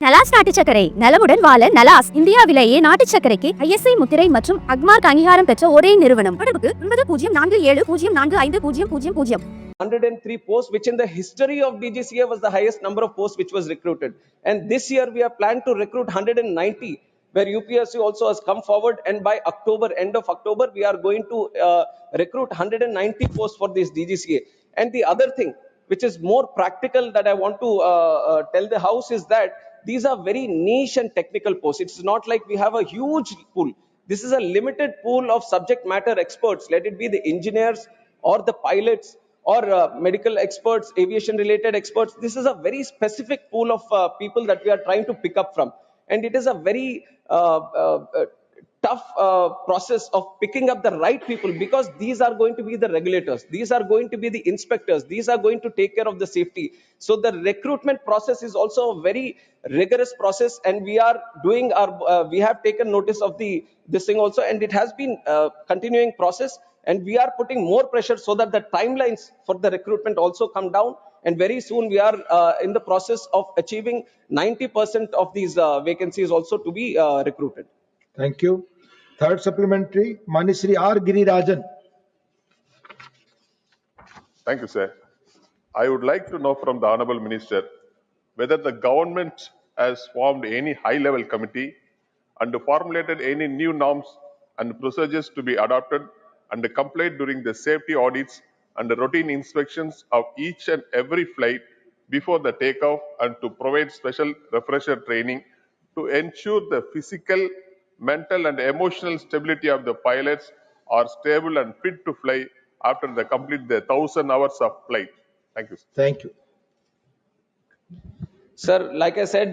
நலாஸ் நாட்டு சர்க்கரை நலமுடன் வாழ நலாஸ் இந்தியாவிலேயே நாட்டு சர்க்கரைக்கு ISI முத்திரை மற்றும் அக்மார்க் அங்கீகாரம் பெற்ற ஒரே நிறுவனம். தொடர்புக்கு 9047045000. 103 posts, which in the history of DGCA was the highest number of posts which was recruited. And this year we are planned to recruit 190, where UPSC also has come forward, and by October, end of October, we are going to recruit 190 posts for this DGCA. And the other thing, which is more practical, that I want to tell the House is that these are very niche and technical posts. It's not like we have a huge pool. This is a limited pool of subject matter experts, let it be the engineers or the pilots or medical experts, aviation related experts. This is a very specific pool of people that we are trying to pick up from. And it is a very tough process of picking up the right people, because these are going to be the regulators, these are going to be the inspectors, these are going to take care of the safety. So the recruitment process is also a very rigorous process, and we are doing our we have taken notice of this thing also, and it has been continuing process, and we are putting more pressure so that the timelines for the recruitment also come down, and very soon we are in the process of achieving 90% of these vacancies also to be recruited. Thank you. Third supplementary, Manishri R. Girirajan. Thank you, sir. I would like to know from the Honorable Minister whether the government has formed any high-level committee and formulated any new norms and procedures to be adopted and complied during the safety audits and the routine inspections of each and every flight before the takeoff, and to provide special refresher training to ensure the physical, mental and emotional stability of the pilots are stable and fit to fly after they complete the 1,000 hours of flight. Thank you, sir. Thank you. Sir, like I said,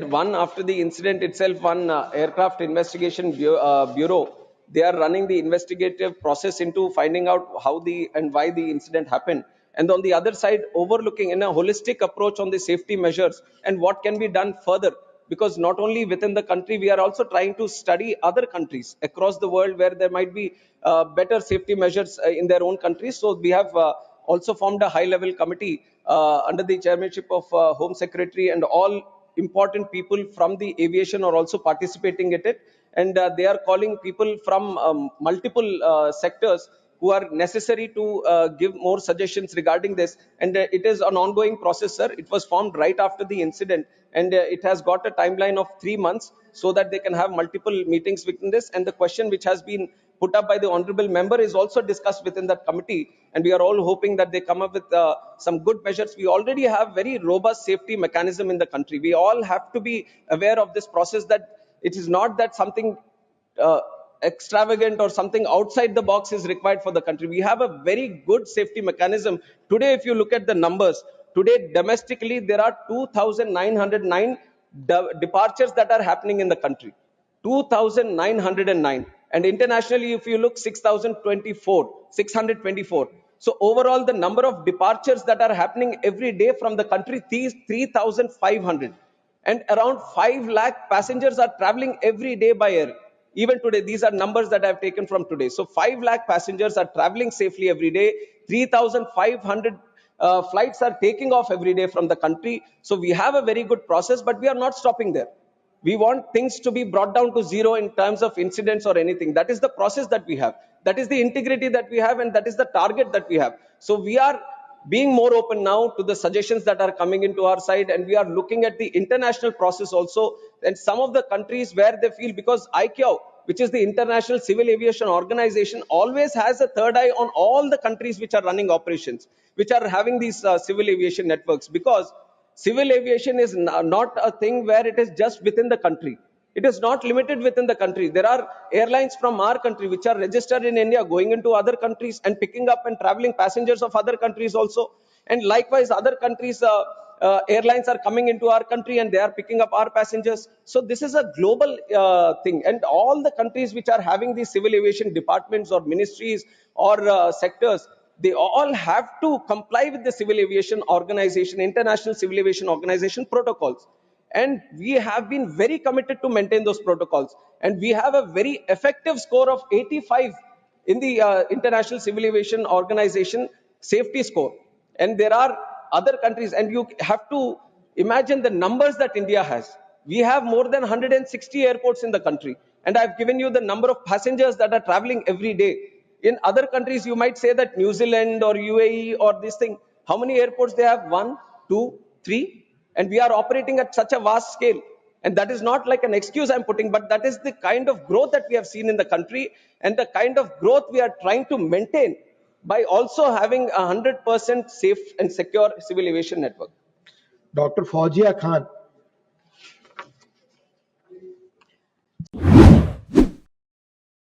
after the incident itself, one aircraft investigation bureau, they are running the investigative process into finding out how and why the incident happened. And on the other side, overlooking in a holistic approach on the safety measures and what can be done further. Because not only within the country, we are also trying to study other countries across the world where there might be better safety measures in their own countries. So we have also formed a high-level committee under the chairmanship of Home Secretary, and all important people from the aviation are also participating in it. And they are calling people from multiple sectors who are necessary to give more suggestions regarding this. And it is an ongoing process, sir. It was formed right after the incident, and it has got a timeline of 3 months so that they can have multiple meetings within this. And the question which has been put up by the honorable member is also discussed within that committee, and we are all hoping that they come up with some good measures. We already have very robust safety mechanism in the country. We all have to be aware of this process, that it is not that something extravagant or something outside the box is required for the country. We have a very good safety mechanism. Today, if you look at the numbers, today domestically there are 2,909 departures that are happening in the country. 2,909. And internationally, if you look, 624. So overall, the number of departures that are happening every day from the country, 3,500. And around 5 lakh passengers are traveling every day by air. Even today, these are numbers that I have taken from today. So 5 lakh passengers are traveling safely every day. 3,500 flights are taking off every day from the country. So we have a very good process, but we are not stopping there. We want things to be brought down to zero in terms of incidents or anything. That is the process that we have. That is the integrity that we have, and that is the target that we have. So we are being more open now to the suggestions that are coming into our side, and we are looking at the international process also. And some of the countries where they feel, because ICAO, which is the International Civil Aviation Organization, always has a third eye on all the countries which are running operations, which are having these civil aviation networks, because civil aviation is not a thing where it is just within the country. It is not limited within the country. There are airlines from our country which are registered in India going into other countries and picking up and traveling passengers of other countries also. And likewise, other countries airlines are coming into our country and they are picking up our passengers. So this is a global thing, and all the countries which are having these civil aviation departments or ministries or sectors, they all have to comply with the Civil Aviation Organization, International Civil Aviation Organization protocols. And we have been very committed to maintain those protocols. And we have a very effective score of 85 in the International Civil Aviation Organization safety score. And there are other countries, and you have to imagine the numbers that India has. We have more than 160 airports in the country. And I've given you the number of passengers that are traveling every day. In other countries, you might say that New Zealand or UAE or this thing, how many airports they have? 1, 2, 3. And we are operating at such a vast scale. And that is not like an excuse I'm putting, but that is the kind of growth that we have seen in the country and the kind of growth we are trying to maintain by also having 100% safe and secure civil aviation network. Dr. Fauzia Khan,